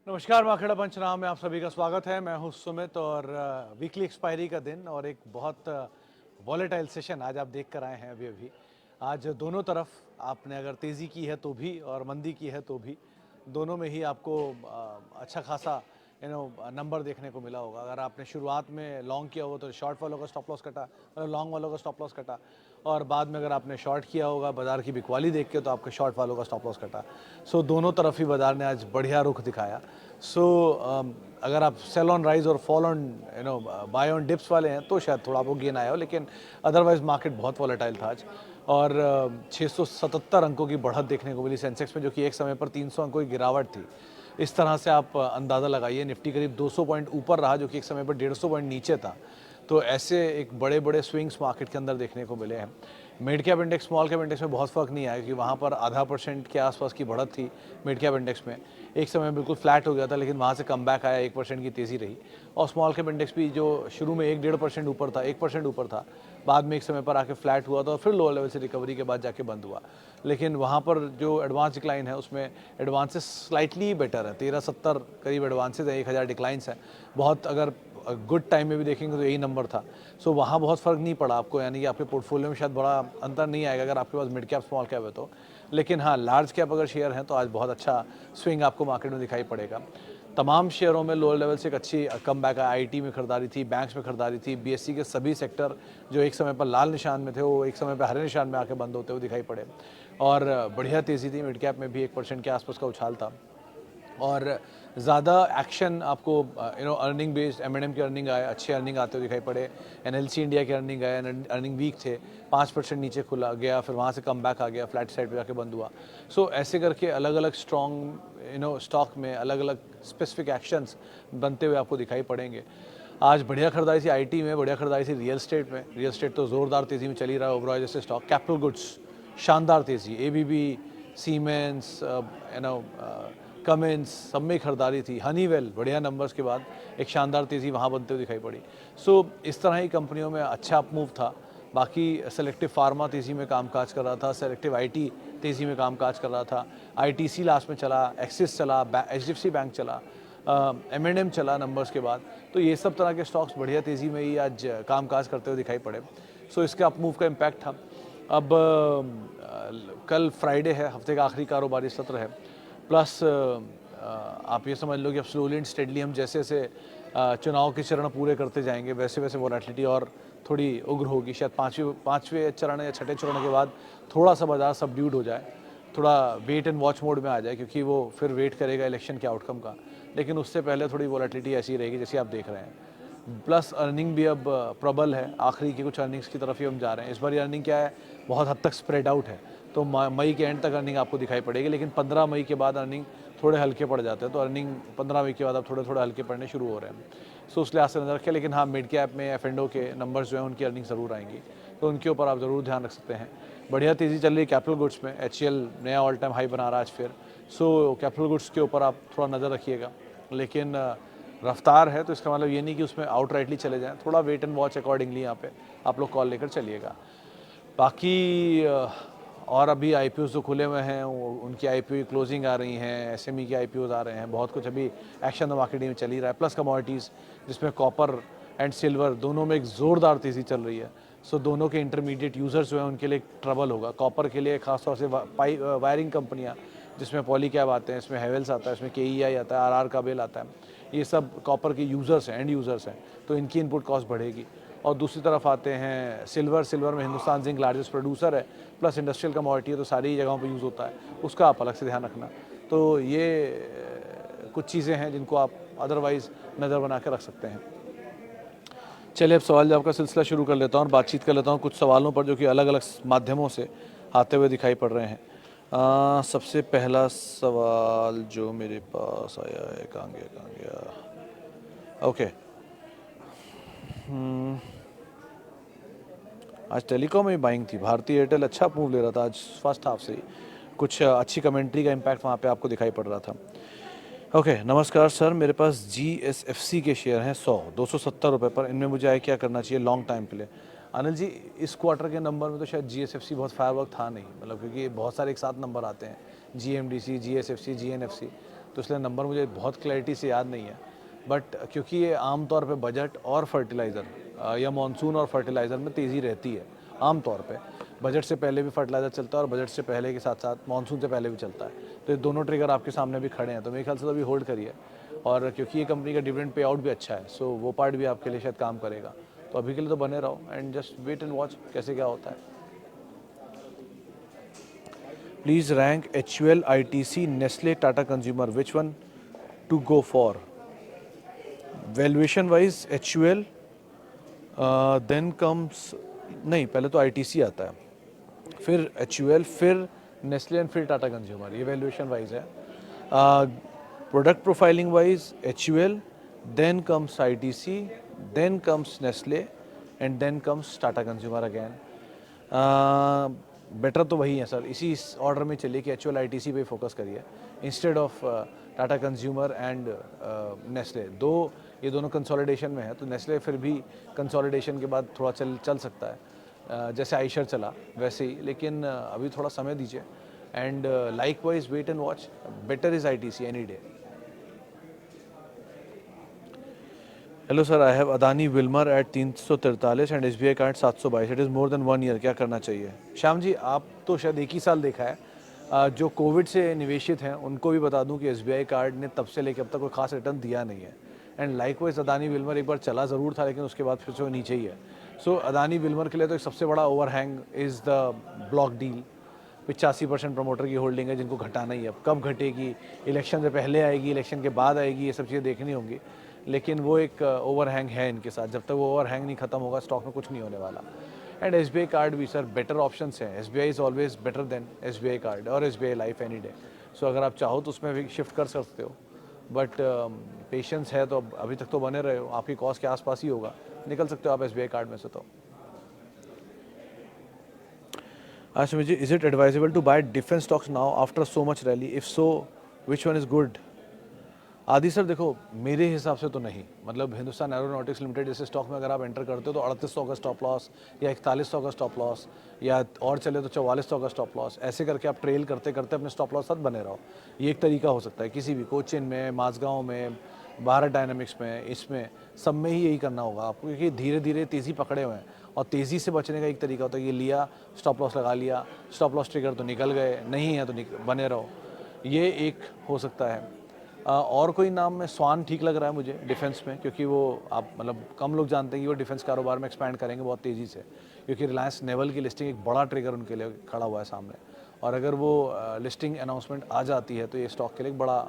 नमस्कार, माखड़ा पंचनाम में आप सभी का स्वागत है। मैं हूं सुमित और वीकली एक्सपायरी का दिन और एक बहुत वॉलेटाइल सेशन आज आप देख कर आए हैं अभी। आज दोनों तरफ आपने अगर तेज़ी की है तो भी और मंदी की है तो भी, दोनों में ही आपको अच्छा खासा नंबर देखने को मिला होगा। अगर आपने शुरुआत में लॉन्ग किया होगा तो शॉर्ट वालों का स्टॉप लॉस कटा, मतलब लॉन्ग वालों का स्टॉप लॉस कटा, और बाद में अगर आपने शॉर्ट किया होगा बाज़ार की बिकवाली देख के तो आपके शॉर्ट वालों का स्टॉप लॉस कटा। सो दोनों तरफ ही बाज़ार ने आज बढ़िया रुख दिखाया। सो अगर आप सेल ऑन राइज और fall on buy on dips वाले हैं तो शायद थोड़ा आपको गेन आया हो, लेकिन अदरवाइज मार्केट बहुत वॉलेटाइल था आज। और 677 अंकों की बढ़त देखने को मिली सेंसेक्स में, जो कि एक समय पर 300 अंकों की गिरावट थी। इस तरह से आप अंदाज़ा लगाइए, निफ्टी करीब 200 पॉइंट ऊपर रहा, जो कि एक समय पर 150 पॉइंट नीचे था। तो ऐसे एक बड़े बड़े स्विंग्स मार्केट के अंदर देखने को मिले हैं। Mid cap index small cap index में बहुत फ़र्क नहीं आया, क्योंकि वहाँ पर आधा % के आसपास की बढ़त थी मिड कैप इंडेक्स में। एक समय बिल्कुल फ्लैट हो गया था, लेकिन वहाँ से कम बैक आया, 1% की तेज़ी रही। और स्मॉल कैप इंडेक्स भी जो शुरू में 1-1.5% ऊपर था, 1% ऊपर था, बाद में एक समय पर आके फ्लैट हुआ था और फिर लोअर लेवल से रिकवरी के बाद जाके बंद हुआ। लेकिन वहाँ पर जो एडवांस डिक्लाइन है उसमें एडवांसेस स्लाइटली बेटर है, 1370 करीब एडवांसेस है, 1000 डिक्लाइंस है। बहुत अगर गुड टाइम में भी देखेंगे तो यही नंबर था। सो वहाँ बहुत फ़र्क नहीं पड़ा आपको, यानी कि आपके पोर्टफोलियो में शायद बड़ा अंतर नहीं आएगा अगर आपके पास मिड कैप स्मॉल कैप है तो। लेकिन हाँ, लार्ज कैप अगर शेयर हैं तो आज बहुत अच्छा स्विंग आपको मार्केट में दिखाई पड़ेगा। तमाम शेयरों में लोअर लेवल से एक अच्छी कम बैक है। आईटी में खरीदारी थी, बैंक्स में खरीदारी थी, बीएससी के सभी सेक्टर जो एक समय पर लाल निशान में थे वो एक समय पर हरे निशान में आके बंद होते हुए दिखाई पड़े। और बढ़िया तेज़ी थी, मिड कैप में भी 1% के आसपास का उछाल था। और ज़्यादा एक्शन आपको अर्निंग बेस्ड एम की अर्निंग आए, अच्छे अर्निंग आते हुए दिखाई पड़े। एनएलसी इंडिया के अर्निंग आए, अर्निंग वीक थे, 5% नीचे खुला गया, फिर वहाँ से कम बैक आ गया, फ्लैट साइड पे जाके बंद हुआ। सो ऐसे करके अलग अलग स्ट्रॉन्ग स्टॉक में अलग अलग स्पेसिफिक एक्शंस बनते हुए आपको दिखाई पड़ेंगे। आज बढ़िया खरीदारी थी आईटी में, बढ़िया खरीदारी थी रियल स्टेट में। रियल स्टेट तो ज़ोरदार तेज़ी में चल ही रहा है, ओबरॉय जैसे स्टॉक। कैपिटल गुड्स शानदार तेज़ी, एबीबी, सीमेंस, कमिंस, सब में खरीदारी थी। हनीवेल बढ़िया नंबर्स के बाद एक शानदार तेज़ी वहाँ बनते हुए दिखाई पड़ी। सो इस तरह ही कंपनियों में अच्छा अप मूव था। बाकी सेलेक्टिव फार्मा तेज़ी में कामकाज कर रहा था, सेलेक्टिव आईटी तेज़ी में कामकाज कर रहा था, आईटीसी लास्ट में चला, एक्सिस चला, एचडीएफसी बैंक चला, एम&एम चला नंबर्स के बाद। तो ये सब तरह के स्टॉक्स बढ़िया तेज़ी में ही आज कामकाज करते हुए दिखाई पड़े। सो इसके अप मूव का इम्पैक्ट था। अब कल फ्राइडे है, हफ्ते का आखिरी कारोबारी सत्र है। प्लस आप ये समझ लो कि अब स्लोली एंड स्टेडली हम जैसे जैसे चुनाव के चरण पूरे करते जाएंगे वैसे वैसे वोलेटिलिटी और थोड़ी उग्र होगी। शायद पाँचवें चरण या छठे चरण के बाद थोड़ा सा बाजार सबड्यूड हो जाए, थोड़ा वेट एंड वॉच मोड में आ जाए, क्योंकि वो फिर वेट करेगा इलेक्शन के आउटकम का। लेकिन उससे पहले थोड़ी वोलेटिलिटी ऐसी रहेगी जैसी आप देख रहे हैं। प्लस अर्निंग भी अब प्रबल है, आखिरी की कुछ अर्निंग्स की तरफ ही हम जा रहे हैं। इस बार अर्निंग क्या है, बहुत हद तक स्प्रेड आउट है, तो मई के एंड तक अर्निंग आपको दिखाई पड़ेगी। लेकिन 15 मई के बाद अर्निंग थोड़े हल्के पड़ जाते हैं, तो अर्निंग 15 मई के बाद अब थोड़े थोड़े हल्के पड़ने शुरू हो रहे हैं। सो उस लिहाज से नजर रखें। लेकिन हाँ, मिड कैप में एफ&ओ के नंबर्स जो हैं उनकी अर्निंग ज़रूर आएंगी, तो उनके ऊपर आप ज़रूर ध्यान रख सकते हैं। बढ़िया तेज़ी चल रही है कैपिटल गुड्स में, एचसीएल नया ऑल टाइम हाई बना रहा है आज फिर। सो कैपिटल गुड्स के ऊपर आप थोड़ा नज़र रखिएगा। लेकिन रफ्तार है तो इसका मतलब ये नहीं कि उसमें आउटराइटली चले जाएं, थोड़ा वेट एंड वॉच अकॉर्डिंगली यहाँ पे आप लोग कॉल लेकर चलिएगा। बाकी और अभी आईपीओ जो खुले हुए हैं उनकी आईपीओ की क्लोजिंग आ रही हैं, एसएमई के आईपीओ आ रहे हैं, बहुत कुछ अभी एक्शन द मार्केट में चल ही रहा है। प्लस कमोडिटीज़ जिसमें कॉपर एंड सिल्वर दोनों में एक ज़ोरदार तेज़ी चल रही है। सो दोनों के इंटरमीडिएट यूज़र्स जो हैं उनके लिए ट्रबल होगा। कॉपर के लिए खासतौर से वायरिंग कंपनियाँ जिसमें पॉलीकैब आते हैं, इसमें हेवेल्स आता है, इसमें केईआई आता है, आरआर काबेल आता है, ये सब कॉपर के यूज़र्स हैं, एंड यूज़र्स हैं, तो इनकी इनपुट कॉस्ट बढ़ेगी। और दूसरी तरफ आते हैं सिल्वर में हिंदुस्तान जिंक लार्जेस्ट प्रोड्यूसर है, प्लस इंडस्ट्रियल कमोडिटी है, तो सारी जगहों पे यूज़ होता है, उसका आप अलग से ध्यान रखना। तो ये कुछ चीज़ें हैं जिनको आप अदरवाइज़ नज़र बना के रख सकते हैं। चलिए अब सवाल जवाब का सिलसिला शुरू कर लेता हूँ और बातचीत कर लेता हूँ कुछ सवालों पर जो कि अलग अलग माध्यमों से आते हुए दिखाई पड़ रहे हैं। सबसे पहला सवाल जो मेरे पास आया है, कहाँ गया ओके। आज टेलीकॉम में बाइंग थी, भारतीय एयरटेल अच्छा मूव ले रहा था आज फर्स्ट हाफ से ही, कुछ अच्छी कमेंट्री का इम्पैक्ट वहाँ पे आपको दिखाई पड़ रहा था। ओके नमस्कार सर, मेरे पास जीएसएफसी के शेयर हैं 270 रुपये पर, इनमें मुझे आए क्या करना चाहिए लॉन्ग टाइम के लिए? अनिल जी, इस क्वार्टर के नंबर में तो शायद जीएसएफसी बहुत फायरवर्क था नहीं, मतलब क्योंकि बहुत सारे एक साथ नंबर आते हैं, जीएमडीसी, जीएसएफसी, जीएनएफसी, तो तो इसलिए नंबर मुझे बहुत क्लैरिटी से याद नहीं है, बट क्योंकि ये आम तौर पे बजट और फर्टिलाइज़र या मॉनसून और फर्टिलाइज़र में तेज़ी रहती है। आम तौर पे बजट से पहले भी फर्टिलाइज़र चलता है और बजट से पहले के साथ साथ मॉनसून से पहले भी चलता है। तो ये दोनों ट्रिगर आपके सामने भी खड़े हैं, तो मेरे ख्याल से तो अभी होल्ड करिए। और क्योंकि ये कंपनी का डिविडेंड पे आउट भी अच्छा है, सो वो पार्ट भी आपके लिए शायद काम करेगा। तो अभी के लिए तो बने रहो and just wait and watch कैसे क्या होता है। Please rank HUL, ITC, Nestle, Tata consumer, which one to go for? Valuation wise HUL, then comes, नहीं पहले तो ITC आता है, फिर HUL, फिर नेस्ले एंड फिर टाटा कंज्यूमर, ये वैल्यूएशन वाइज है। Product profiling wise HUL, then comes ITC, then comes Nestle and then comes Tata consumer again. Better तो वही है सर, इसी ऑर्डर में चलिए कि HUL ITC पे फोकस करिए instead of Tata consumer and Nestle. ये दोनों कंसोलिडेशन में है, तो नेस्ले फिर भी कंसोलिडेशन के बाद थोड़ा चल सकता है, जैसे आइशर चला वैसे ही, लेकिन अभी थोड़ा समय दीजिए and likewise wait and watch. Better is ITC any day. Hello sir, I have Adani Wilmar at 343 and SBI card 722, it is more than 1 year, क्या करना चाहिए? श्याम जी, आप तो शायद एक ही साल देखा है। जो कोविड से निवेशित हैं उनको भी बता दूं कि SBI कार्ड ने तब से लेकर अब तक कोई खास रिटर्न दिया नहीं है। एंड लाइकवाइज अदानी विल्मर एक बार चला ज़रूर था, लेकिन उसके बाद फिर से वो नीचे ही है। सो अदानी विल्मर के लिए तो एक सबसे बड़ा overhang is the block deal. 85% promoter की होल्डिंग है जिनको घटाना ही है। अब कब घटेगी, इलेक्शन से पहले आएगी, इलेक्शन के बाद आएगी, ये सब चीज़ें देखनी होंगी, लेकिन वो एक ओवरहैंग है इनके साथ। जब तक वो ओवरहैंग नहीं खत्म होगा स्टॉक में कुछ नहीं होने वाला। एंड SBI कार्ड भी सर बेटर ऑप्शन हैं। SBI is always better than SBI card और SBI लाइफ एनी डे। सो अगर आप चाहो तो उसमें भी शिफ्ट कर सकते हो, बट पेशेंस है तो अभी तक तो बने रहे हो, आपकी कॉस्ट के आसपास ही होगा, निकल सकते हो आप SBI कार्ड में से। तो Ashwin ji, is it advisable to buy defense stocks now after so much rally? If so, which one is good? आदि सर देखो, मेरे हिसाब से तो नहीं। मतलब हिंदुस्तान एरोनॉटिक्स लिमिटेड जैसे स्टॉक में अगर आप एंटर करते हो तो 3800 का स्टॉप लॉस या 4100 का स्टॉप लॉस, या और चले तो 4400 का स्टॉप लॉस, ऐसे करके आप ट्रेल करते करते अपने स्टॉप लॉस साथ बने रहो। ये एक तरीका हो सकता है। किसी भी कोचिन में, माजगांव में, भारत डायनामिक्स में, इसमें सब में ही यही करना होगा आपको, क्योंकि धीरे धीरे तेज़ी पकड़े हुए हैं और तेज़ी से बचने का एक तरीका होता है कि लिया, स्टॉप लॉस लगा लिया, स्टॉप लॉस ट्रिगर तो निकल गए, नहीं है तो बने रहो। ये एक हो सकता है। और कोई नाम में स्वान ठीक लग रहा है मुझे डिफेंस में, क्योंकि वो आप मतलब कम लोग जानते हैं कि वो डिफेंस कारोबार में एक्सपैंड करेंगे बहुत तेज़ी से, क्योंकि रिलायंस नेवल की लिस्टिंग एक बड़ा ट्रिगर उनके लिए खड़ा हुआ है सामने। और अगर वो लिस्टिंग अनाउंसमेंट आ जाती है तो ये स्टॉक के लिए एक बड़ा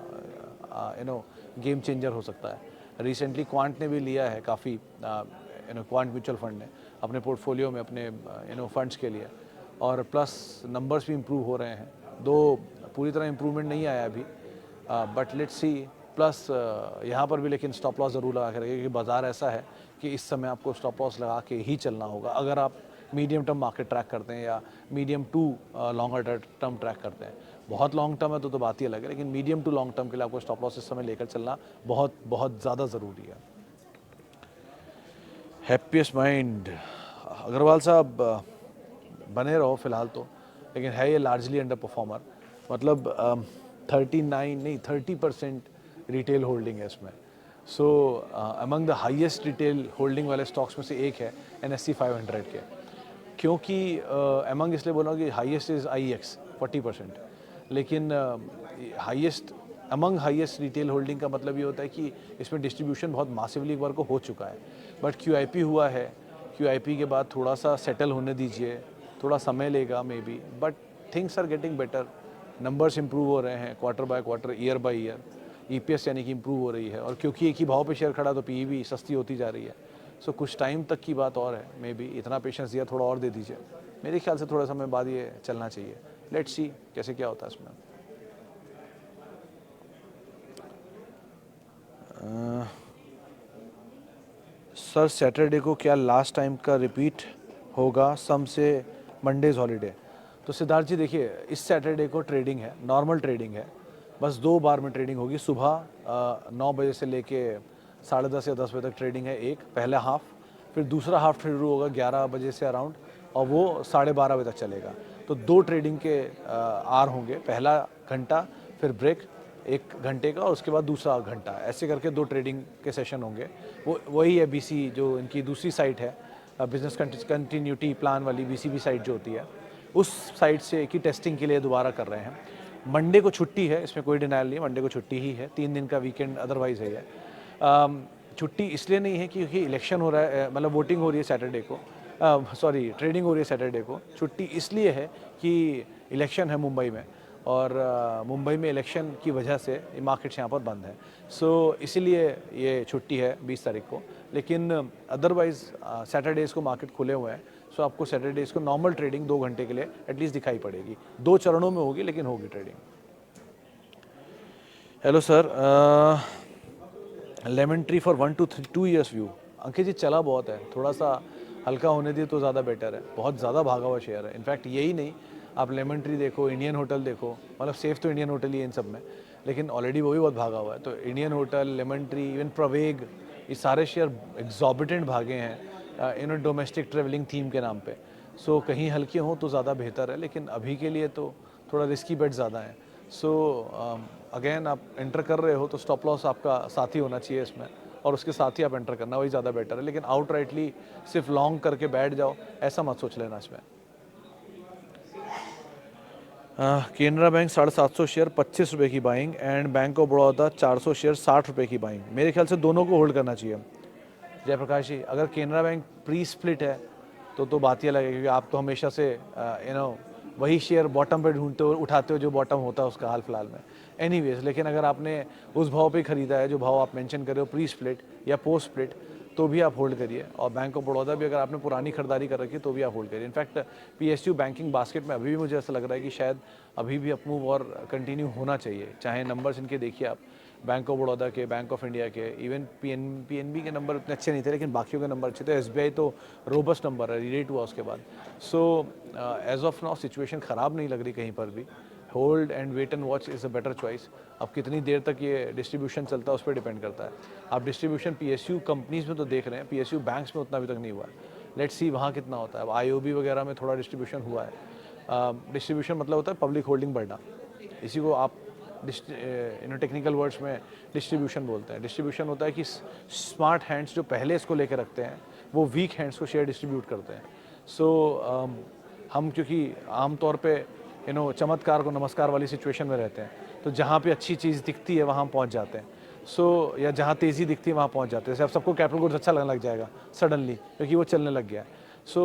गेम चेंजर हो सकता है। रिसेंटली क्वांट ने भी लिया है काफ़ी, क्वांट म्यूचुअल फंड ने अपने पोर्टफोलियो में अपने फंड्स के लिए, और प्लस नंबर्स भी इम्प्रूव हो रहे हैं। दो पूरी तरह इम्प्रूवमेंट नहीं आया अभी, बट लेट्स सी। प्लस यहाँ पर भी लेकिन स्टॉप लॉस ज़रूर लगा के रखिए, क्योंकि बाज़ार ऐसा है कि इस समय आपको स्टॉप लॉस लगा के ही चलना होगा अगर आप मीडियम टर्म मार्केट ट्रैक करते हैं या medium to longer term track करते हैं। बहुत लॉन्ग टर्म है तो बात ही अलग है, लेकिन मीडियम टू लॉन्ग टर्म के लिए आपको स्टॉप लॉस इस समय लेकर चलना बहुत बहुत ज़्यादा ज़रूरी है। हैप्पीएस्ट माइंड, अग्रवाल साहब बने रहो फिलहाल तो, लेकिन है ये लार्जली अंडर परफॉर्मर। मतलब 30% रिटेल होल्डिंग है इसमें। सो among the highest retail holding वाले स्टॉक्स में से एक है NSE 500 के। क्योंकि अमंग इसलिए बोला कि हाईएस्ट इज़ IEX 40%, लेकिन highest among highest retail holding का मतलब ये होता है कि इसमें डिस्ट्रीब्यूशन बहुत मासिवली एक बार को हो चुका है। बट QIP हुआ है, QIP के बाद थोड़ा सा सेटल होने दीजिए, थोड़ा समय लेगा maybe, but things are getting better. Numbers improve हो रहे हैं quarter by quarter, year by year. EPS यानी कि इंप्रूव हो रही है, और क्योंकि एक ही भाव पे शेयर खड़ा तो PE भी सस्ती होती जा रही है। सो कुछ टाइम तक की बात और है, मे बी इतना पेशेंस दिया, थोड़ा और दे दीजिए। मेरे ख्याल से थोड़ा समय बाद ये चलना चाहिए। लेट्स सी कैसे क्या होता है इसमें। सर सैटरडे को क्या लास्ट टाइम का रिपीट होगा, सम से मंडेज हॉलीडे? तो सिद्धार्थ जी देखिए, इस सैटरडे को ट्रेडिंग है, नॉर्मल ट्रेडिंग है, बस 2 बार में ट्रेडिंग होगी। सुबह 9 बजे से लेके 10:30 या 10 बजे तक ट्रेडिंग है, एक पहला हाफ, फिर दूसरा हाफ शुरू होगा 11 बजे से अराउंड, और वो 12:30 बजे तक चलेगा। तो 2 ट्रेडिंग के आर होंगे, पहला घंटा फिर ब्रेक, 1 घंटे का और उसके बाद दूसरा घंटा, ऐसे करके 2 ट्रेडिंग के सेशन होंगे। वही है बीसी जो इनकी दूसरी साइट है, बिजनेस कंटिन्यूटी प्लान वाली बीसीबी साइट जो होती है, उस साइट से एक ही टेस्टिंग के लिए दोबारा कर रहे हैं। मंडे को छुट्टी है, इसमें कोई डिनाइल नहीं है, मंडे को छुट्टी ही है, 3 दिन का वीकेंड अदरवाइज है ये। छुट्टी इसलिए नहीं है क्योंकि इलेक्शन हो रहा है, मतलब वोटिंग हो रही है सैटरडे को, सॉरी ट्रेडिंग हो रही है सैटरडे को। छुट्टी इसलिए है कि इलेक्शन है मुंबई में, और मुंबई में इलेक्शन की वजह से मार्केट्स यहाँ पर बंद है। सो इसीलिए ये छुट्टी है 20 तारीख को, लेकिन अदरवाइज़ सैटरडेज़ को मार्केट खुले हुए हैं। सो आपको सैटरडेज़ को नॉर्मल ट्रेडिंग 2 घंटे के लिए एटलीस्ट दिखाई पड़ेगी। 2 चरणों में होगी, लेकिन होगी trading. Hello sir, lemon tree for 1 to 2 years view. Ankit ji चला बहुत है, थोड़ा सा हल्का होने दिए तो ज़्यादा बेटर है, बहुत ज़्यादा भागा हुआ शेयर है। इनफैक्ट यही नहीं, आप लेमन ट्री देखो, इंडियन होटल देखो, मतलब सेफ तो इंडियन होटल ही है इन सब में, लेकिन ऑलरेडी वो भी बहुत भागा हुआ है। तो Indian hotel, lemon tree, even Praveg, ये सारे शेयर एग्जॉर्बिटेंट भागे हैं इन डोमेस्टिक ट्रेवलिंग थीम के नाम पे। सो कहीं हल्के हों तो ज़्यादा बेहतर है, लेकिन अभी के लिए तो थोड़ा रिस्की बेट ज़्यादा है। सो अगेन आप एंटर कर रहे हो तो स्टॉप लॉस आपका साथ ही होना चाहिए इसमें, और उसके साथ ही आप एंटर करना, वही ज़्यादा बेटर है। लेकिन आउट राइटली सिर्फ लॉन्ग करके बैठ जाओ, ऐसा मत सोच लेना इसमें। केनरा बैंक 750 शेयर 25 रुपये की buying, and bank of Baroda 400 share 60 रुपये की बाइंग। मेरे ख्याल से दोनों को होल्ड करना चाहिए। जयप्रकाश जी, अगर केनरा बैंक प्री स्प्लिट है तो बात ही अलग है, क्योंकि आप तो हमेशा से वही शेयर बॉटम पे ढूंढते हो, उठाते हो जो बॉटम होता है उसका हाल फिलहाल में। एनीवेज, लेकिन अगर आपने उस भाव पे खरीदा है जो भाव आप मेंशन कर रहे हो प्री स्प्लिट या पोस्ट स्प्लिट, तो भी आप होल्ड करिए। और बैंक ऑफ बड़ौदा भी अगर आपने पुरानी खरीदारी कर रखी है तो भी आप होल्ड करिए। इनफैक्ट पीएसयू बैंकिंग बास्केट में अभी भी मुझे ऐसा लग रहा है कि शायद अभी भी अपमूव और कंटिन्यू होना चाहिए। चाहे नंबर्स इनके देखिए आप, बैंक ऑफ बड़ौदा के, बैंक ऑफ इंडिया के, इवन पीएनबी के नंबर इतने अच्छे नहीं थे, लेकिन बाकियों के नंबर अच्छे थे। एसबीआई तो रोबस्ट नंबर है, रीरेट हुआ उसके बाद। So as of now situation ख़राब नहीं लग रही कहीं पर भी। Hold and wait and watch is a better choice. अब कितनी देर तक ये डिस्ट्रीब्यूशन चलता है उस पर डिपेंड करता है। आप डिस्ट्रीब्यूशन पीएसयू कंपनीज में तो देख रहे हैं, पीएसयू बैंक्स में उतना अभी तक नहीं हुआ है। लेट्स सी वहाँ कितना होता है। अब आईओबी वगैरह में थोड़ा डिस्ट्रीब्यूशन हुआ है। डिस्ट्रीब्यूशन मतलब होता है पब्लिक होल्डिंग बढ़ना, इसी को आप टेक्निकल वर्ड्स में डिस्ट्रीब्यूशन बोलते हैं। डिस्ट्रीब्यूशन होता है कि स्मार्ट हैंड्स जो पहले इसको लेकर रखते हैं वो वीक हैंड्स को शेयर डिस्ट्रीब्यूट करते हैं। सो हम क्योंकि आमतौर पे चमत्कार को नमस्कार वाली सिचुएशन में रहते हैं, तो जहाँ पे अच्छी चीज़ दिखती है वहाँ हम पहुँच जाते हैं। सो या जहाँ तेज़ी दिखती है वहाँ पहुँच जाते हैं। जैसे अब सबको कैपिटल गुड्स अच्छा लगने लग जाएगा सडनली, क्योंकि वो चलने लग गया है। सो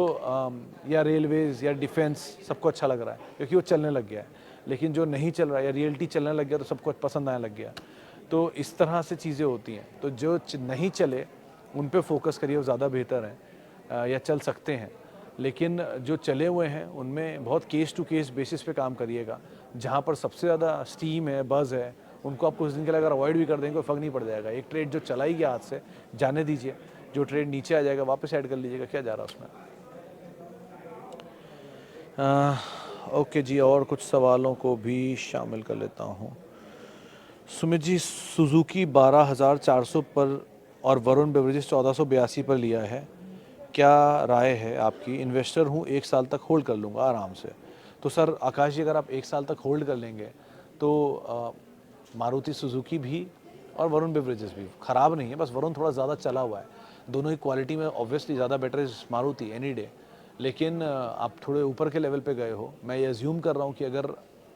या रेलवेज़ या डिफेंस सबको अच्छा लग रहा है क्योंकि वो चलने लग गया है। लेकिन जो नहीं चल रहा है या रियलिटी चलने लग गया तो सबको पसंद आने लग गया। तो इस तरह से चीज़ें होती हैं। तो जो नहीं चले उन पे फोकस करिए, वो ज़्यादा बेहतर है, या चल सकते हैं। लेकिन जो चले हुए हैं उनमें बहुत केस टू केस बेसिस पे काम करिएगा। जहाँ पर सबसे ज़्यादा स्टीम है, बज़ है, उनको आप कुछ दिन के लिए अगर अवॉइड भी कर देंगे कोई फ़र्क नहीं पड़ जाएगा। एक ट्रेड जो चला ही गया हाथ से जाने दीजिए, जो ट्रेड नीचे आ जाएगा वापस ऐड कर लीजिएगा, क्या जा रहा है उसमें। ओके जी, और कुछ सवालों को भी शामिल कर लेता हूँ। सुमित जी, सुजुकी 12,400 पर और वरुण बेवरेजेस 1482 पर लिया है, क्या राय है आपकी? इन्वेस्टर हूँ, 1 साल तक होल्ड कर लूँगा आराम से। तो सर आकाश जी, अगर आप 1 साल तक होल्ड कर लेंगे तो मारुति सुजुकी भी और वरुण बेवरेजेस भी ख़राब नहीं है, बस वरुण थोड़ा ज़्यादा चला हुआ है। दोनों ही क्वालिटी में ऑब्वियसली ज़्यादा better is Maruti any day. लेकिन आप थोड़े ऊपर के लेवल पे गए हो। मैं ये अज्यूम कर रहा हूँ कि अगर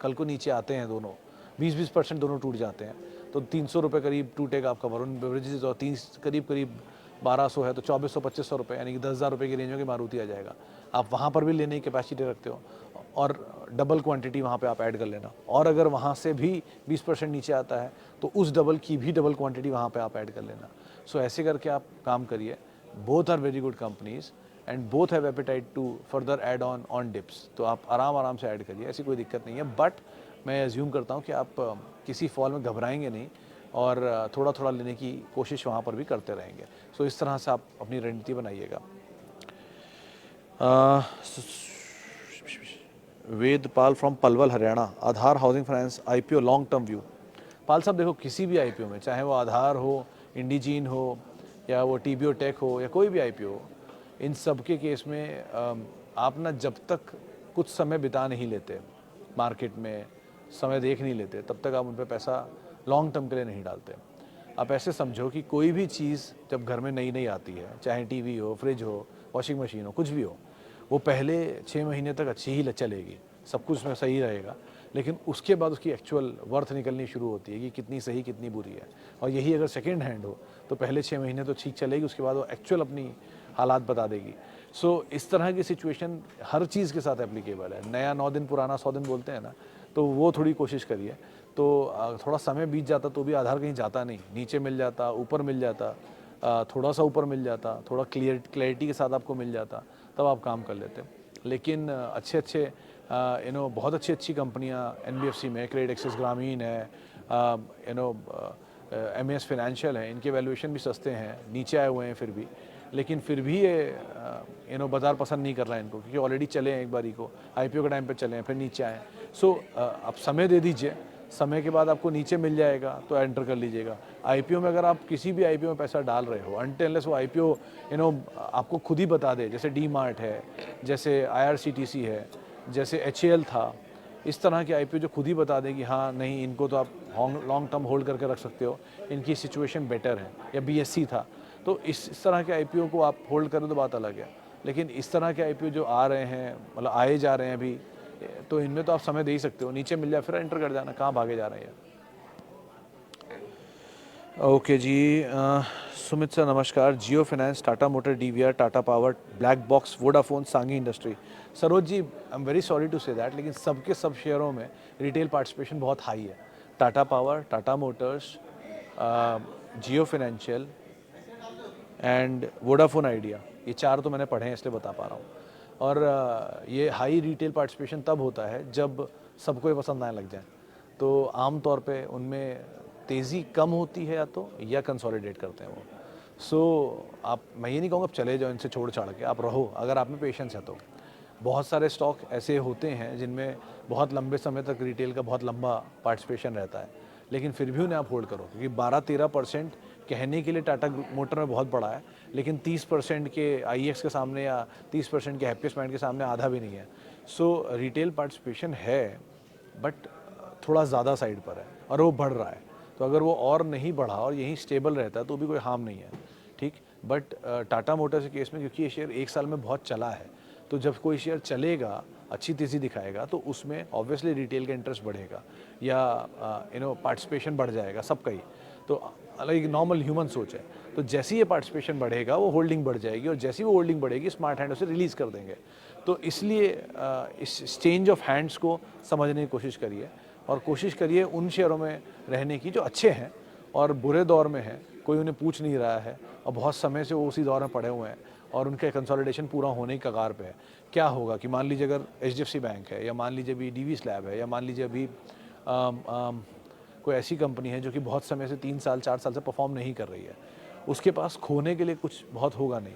कल को नीचे आते हैं दोनों, 20-20% दोनों टूट जाते हैं, तो 300 रुपये करीब टूटेगा आपका वरुण बेवरेजेस, और 30 करीब 1200 है तो 2400-2500 रुपये, यानी कि 10,000 रुपये की रेंज में की मारुति आ जाएगा। आप वहाँ पर भी लेने की कैपेसिटी रखते हो, और डबल क्वांटिटी वहाँ पे आप ऐड कर लेना। और अगर वहाँ से भी 20% नीचे आता है तो उस डबल की भी डबल क्वांटिटी वहाँ पे आप ऐड कर लेना। सो ऐसे करके आप काम करिए। Both are very good companies and both have appetite to further add on dips. तो आप आराम से ऐड करिए, ऐसी कोई दिक्कत नहीं है। बट मैं एज्यूम करता हूँ कि आप किसी फॉल में घबराएंगे नहीं, और थोड़ा थोड़ा लेने की कोशिश वहाँ पर भी करते रहेंगे। सो इस तरह से आप अपनी रणनीति बनाइएगा। Vedpal from Palwal Haryana, Aadhaar housing finance IPO long term view. Pal साहब देखो, किसी भी आईपीओ में, चाहे वो आधार हो, इंडिजीन हो, या वो टीबीओ टेक हो, या कोई भी आईपीओ हो, इन सब के केस में आप ना जब तक कुछ समय बिता नहीं लेते मार्केट में, समय देख नहीं लेते, तब तक आप उन पर पैसा लॉन्ग टर्म के लिए नहीं डालते। आप ऐसे समझो कि कोई भी चीज़ जब घर में नई नई आती है, चाहे टीवी हो, फ्रिज हो, वॉशिंग मशीन हो, कुछ भी हो, वो पहले 6 महीने तक अच्छी ही चलेगी, सब कुछ उसमें सही रहेगा, लेकिन उसके बाद उसकी एक्चुअल वर्थ निकलनी शुरू होती है कि कितनी सही कितनी बुरी है। और यही अगर सेकेंड हैंड हो तो पहले 6 महीने तो ठीक चलेगी, उसके बाद वो एक्चुअल अपनी हालात बता देगी। सो इस तरह की सिचुएशन हर चीज़ के साथ एप्लीकेबल है। नया 9 दिन पुराना 100 दिन बोलते हैं ना, तो वो थोड़ी कोशिश करिए। तो थोड़ा समय बीत जाता तो भी आधार कहीं जाता नहीं, नीचे मिल जाता, ऊपर मिल जाता, थोड़ा सा ऊपर मिल जाता, थोड़ा क्लैरिटी के साथ आपको मिल जाता, तब आप काम कर लेते। लेकिन अच्छे बहुत अच्छी कंपनियां एनबीएफसी में, क्रेडिट एक्सिस ग्रामीण है, एमएस फाइनेंशियल है, इनके वैल्यूएशन भी सस्ते हैं, नीचे आए हुए हैं लेकिन फिर भी ये बाज़ार पसंद नहीं कर रहा है इनको, क्योंकि ऑलरेडी चले हैं एक बारी को, आईपीओ के टाइम पे चले हैं, फिर नीचे आए। सो आप समय दे दीजिए, समय के बाद आपको नीचे मिल जाएगा तो एंटर कर लीजिएगा। आईपीओ में अगर आप किसी भी आईपीओ में पैसा डाल रहे हो, अनटिल अनलेस वो आईपीओ आपको खुद ही बता दे, जैसे डी मार्ट है, जैसे आईआरसीटीसी है, जैसे एचएएल था, इस तरह के आईपीओ जो खुद ही बता दें कि हाँ नहीं इनको तो आप लॉन्ग टर्म होल्ड करके रख सकते हो, इनकी सिचुएशन बेटर है, या बीएससी था, तो इस तरह के आईपीओ को आप होल्ड करें तो बात अलग है। लेकिन इस तरह के आईपीओ जो आ रहे हैं, मतलब आए जा रहे हैं अभी, तो इनमें तो आप समय दे ही सकते हो, नीचे मिल जाए फिर एंटर कर जाना, कहाँ भागे जा रहे हैं। ओके जी, सुमित सर नमस्कार। Jio finance, Tata motor, DVR, Tata power, black box, Vodafone, Sangi industry. Saroj ji, I am very sorry to say that, लेकिन सबके सब शेयरों में रिटेल पार्टिसिपेशन बहुत हाई है। Tata power, Tata Motors, Jio financial and Vodafone idea, ये 4 तो मैंने पढ़े हैं इसलिए बता पा रहा हूँ। और ये हाई रिटेल पार्टिसिपेशन तब होता है जब सबको ये पसंद आने लग जाए, तो आम तौर पे उनमें तेज़ी कम होती है या कंसोलिडेट करते हैं वो। सो आप, मैं ये नहीं कहूँगा आप चले जाओ इनसे छोड़ छाड़ के, आप रहो अगर आप में पेशेंस है तो। बहुत सारे स्टॉक ऐसे होते हैं जिनमें बहुत लंबे समय तक रिटेल का बहुत लंबा पार्टिसिपेशन रहता है, लेकिन फिर भी उन्हें आप होल्ड करो, क्योंकि 12-13% कहने के लिए टाटा मोटर में बहुत बड़ा है, लेकिन 30% के आईएक्स के सामने या 30% के हैप्पीएस्ट माइंड के सामने आधा भी नहीं है। सो रिटेल पार्टिसिपेशन है, बट थोड़ा ज़्यादा साइड पर है और वो बढ़ रहा है। तो अगर वो और नहीं बढ़ा और यहीं स्टेबल रहता है तो भी कोई हार्म नहीं है, ठीक। बट टाटा मोटर्स के केस में, क्योंकि ये शेयर 1 साल में बहुत चला है, तो जब कोई शेयर चलेगा, अच्छी तेज़ी दिखाएगा, तो उसमें ऑब्वियसली रिटेल का इंटरेस्ट बढ़ेगा या पार्टिसिपेशन बढ़ जाएगा सबका ही। तो अलग एक नॉर्मल ह्यूमन सोच है। तो जैसे ही ये पार्टिसिपेशन बढ़ेगा वो होल्डिंग बढ़ जाएगी, और जैसी वो होल्डिंग बढ़ेगी स्मार्ट हैंड उसे रिलीज़ कर देंगे। तो इसलिए इस चेंज ऑफ हैंड्स को समझने की कोशिश करिए, और कोशिश करिए उन शेयरों में रहने की जो अच्छे हैं और बुरे दौर में हैं, कोई उन्हें पूछ नहीं रहा है और बहुत समय से वो उसी दौर में पड़े हुए हैं और उनके कंसोलिडेशन पूरा होने की कगार पे है। क्या होगा कि मान लीजिए अगर एचडीएफसी बैंक है, या मान लीजिए अभी डीवी स्लैब है, या मान लीजिए अभी कोई ऐसी कंपनी है जो कि बहुत समय से 3 साल 4 साल से परफॉर्म नहीं कर रही है, उसके पास खोने के लिए कुछ बहुत होगा नहीं,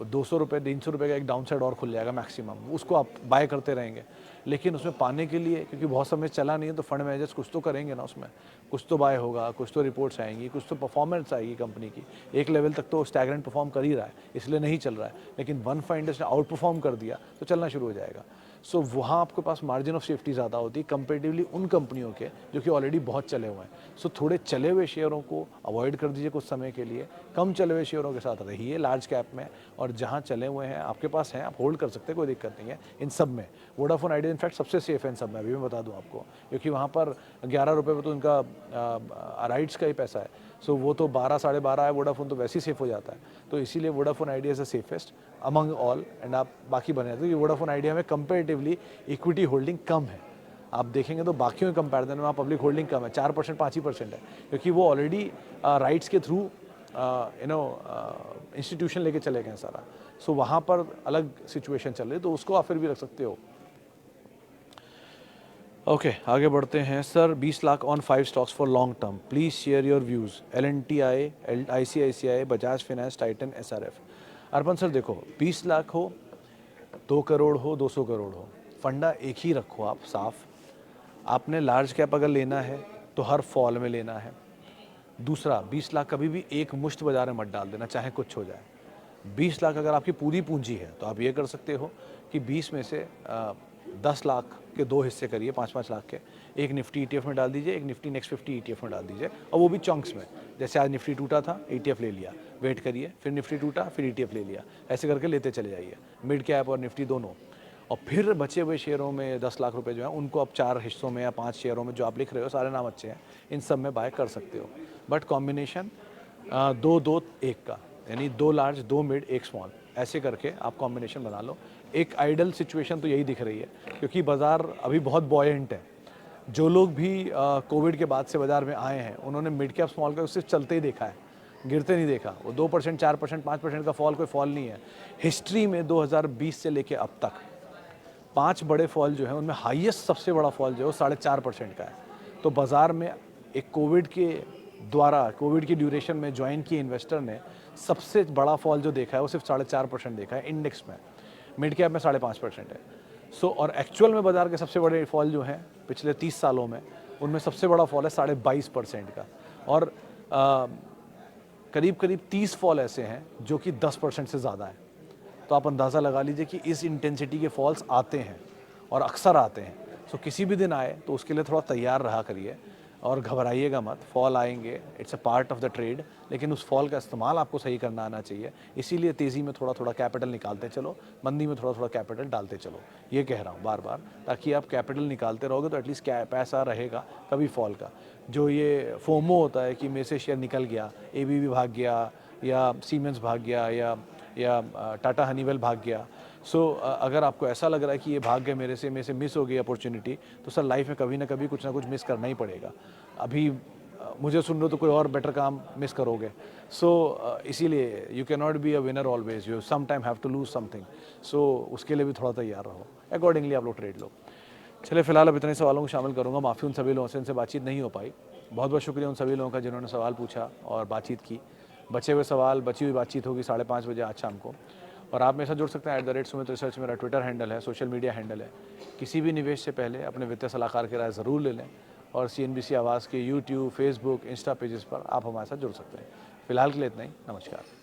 200 रुपये 300 रुपये का एक डाउन साइड और खुल जाएगा मैक्सिमम, उसको आप बाय करते रहेंगे। लेकिन उसमें पाने के लिए, क्योंकि बहुत समय चला नहीं है, तो फंड मैनेजर्स कुछ तो करेंगे ना, उसमें कुछ तो बाय होगा, कुछ तो रिपोर्ट्स आएंगी, कुछ तो परफॉर्मेंस आएगी कंपनी की। एक लेवल तक तो स्टैगनेंट परफॉर्म कर ही रहा है, इसलिए नहीं चल रहा है, लेकिन वन फाइन डेज ने आउट परफॉर्म कर दिया तो चलना शुरू हो जाएगा। सो वहाँ आपके पास मार्जिन ऑफ सेफ्टी ज़्यादा होती है कंपेरेटिवली उन कंपनियों के जो कि ऑलरेडी बहुत चले हुए हैं। सो थोड़े चले हुए शेयरों को अवॉइड कर दीजिए कुछ समय के लिए, कम चले हुए शेयरों के साथ रहिए लार्ज कैप में, और जहाँ चले हुए हैं आपके पास हैं आप होल्ड कर सकते हैं, कोई दिक्कत नहीं है इन सब में। वोडाफोन आइडिया इनफैक्ट सबसे सेफ है इन सब में, अभी मैं बता दूं आपको, क्योंकि वहाँ पर 11 रुपये में तो उनका राइट्स का ही पैसा है। सो वो तो 12 साढ़े 12 है, वोडाफोन तो वैसे ही सेफ हो जाता है। तो इसीलिए Vodafone idea is the safest among all, and आप बाकी बने रहते हो कि वोडाफोन आइडिया में कंपेरेटिवली इक्विटी होल्डिंग कम है। आप देखेंगे तो बाकियों के कंपैरिजन में पब्लिक होल्डिंग कम है, 4% 5% है, क्योंकि वो ऑलरेडी राइट्स के थ्रू इंस्टीट्यूशन लेके चले गए सारा। सो वहाँ पर अलग सिचुएशन चल रही है, तो उसको आप फिर भी रख सकते हो। ओके, आगे बढ़ते हैं sir. 20 lakh on 5 stocks for long term, please share your views. LNTI, ICICI, Bajaj finance, Titan, SRF। Arpan sir देखो, 20 लाख हो, 2 करोड़ हो, 200 करोड़ हो, फंडा एक ही रखो आप साफ। आपने लार्ज कैप अगर लेना है तो हर फॉल में लेना है। दूसरा, 20 लाख कभी भी एक मुश्त बाजार में मत डाल देना, चाहे कुछ हो जाए। 20 लाख अगर आपकी पूरी पूंजी है तो आप ये कर सकते हो कि 20 में से 10 लाख के 2 हिस्से करिए 5-5 लाख के, एक निफ्टी ETF में डाल दीजिए, एक निफ्टी नेक्स्ट 50 ETF में डाल दीजिए, और वो भी चंक्स में। जैसे आज निफ्टी टूटा था, ETF ले लिया, वेट करिए, फिर निफ्टी टूटा, फिर ETF ले लिया, ऐसे करके लेते चले जाइए, मिड कैप और निफ्टी दोनों। और फिर बचे हुए शेयरों में 10 लाख रुपए जो हैं उनको आप 4 हिस्सों में या 5 शेयरों में, जो आप लिख रहे हो सारे नाम अच्छे हैं, इन सब में बाय कर सकते हो। बट कॉम्बिनेशन 2-2-1 का, यानी 2 लार्ज 2 मिड 1 स्मॉल, ऐसे करके आप कॉम्बिनेशन बना लो। एक आइडल सिचुएशन तो यही दिख रही है, क्योंकि बाज़ार अभी बहुत बॉयेंट है। जो लोग भी कोविड के बाद से बाज़ार में आए हैं, उन्होंने मिड कैप स्मॉल कैप सिर्फ चलते ही देखा है, गिरते नहीं देखा। वो 2%, 4%, 5% का फॉल कोई फॉल नहीं है। हिस्ट्री में 2020 से लेके अब तक 5 बड़े फॉल जो हैं, उनमें हाईएस्ट सबसे बड़ा फॉल जो है वो 4.5% का है। तो बाज़ार में एक कोविड के द्वारा, कोविड की ड्यूरेशन में ज्वाइन किए इन्वेस्टर ने सबसे बड़ा फॉल जो देखा है वो सिर्फ 4.5% देखा है इंडेक्स में। मिड कैप में 5.5% है। सो और एक्चुअल में बाज़ार के सबसे बड़े फॉल जो हैं पिछले 30 सालों में, उनमें सबसे बड़ा फॉल है 22.5% का। और करीब करीब 30 फॉल ऐसे हैं जो कि 10% से ज़्यादा है। तो आप अंदाज़ा लगा लीजिए कि इस इंटेंसिटी के फॉल्स आते हैं और अक्सर आते हैं। सो किसी भी दिन आए तो उसके लिए थोड़ा तैयार रहा करिए और घबराइएगा मत। फॉल आएंगे, it's a part of the trade, लेकिन उस फॉल का इस्तेमाल आपको सही करना आना चाहिए। इसीलिए तेज़ी में थोड़ा थोड़ा कैपिटल निकालते चलो, मंदी में थोड़ा थोड़ा कैपिटल डालते चलो। ये कह रहा हूँ बार बार, ताकि आप कैपिटल निकालते रहोगे तो एटलीस्ट पैसा रहेगा कभी फॉल का। जो ये फोमो होता है कि मेरे से शेयर निकल गया, ABB भाग गया, या सीमेंस भाग गया, या टाटा हनीवेल भाग गया। सो अगर आपको ऐसा लग रहा है कि ये भाग गए मेरे से मिस हो गई अपॉर्चुनिटी, तो सर लाइफ में कभी ना कभी कुछ ना कुछ मिस करना ही पड़ेगा। अभी मुझे सुन रहे हो तो कोई और बेटर काम मिस करोगे। सो इसीलिए you can not be a winner always, you some time have to lose something. So उसके लिए भी थोड़ा तैयार रहो, अकॉर्डिंगली आप लोग ट्रेड लो। चलिए फिलहाल अब इतने सवालों को शामिल करूँगा। माफ़ी उन सभी लोगों से, इनसे बातचीत नहीं हो पाई। बहुत बहुत शुक्रिया उन सभी लोगों का जिन्होंने सवाल पूछा और बातचीत की। बचे हुए सवाल, बची हुई बातचीत होगी 5:30 बजे आज शाम को। और आप मेरे साथ जुड़ सकते हैं @सुमित रिसर्च मेरा ट्विटर हैंडल है, सोशल मीडिया हैंडल है। किसी भी निवेश से पहले अपने वित्तीय सलाहकार की राय ज़रूर ले लें। और CNBC आवाज़ के YouTube, Facebook, इंस्टा पेजेस पर आप हमारे साथ जुड़ सकते हैं। फिलहाल के लिए इतना ही, नमस्कार।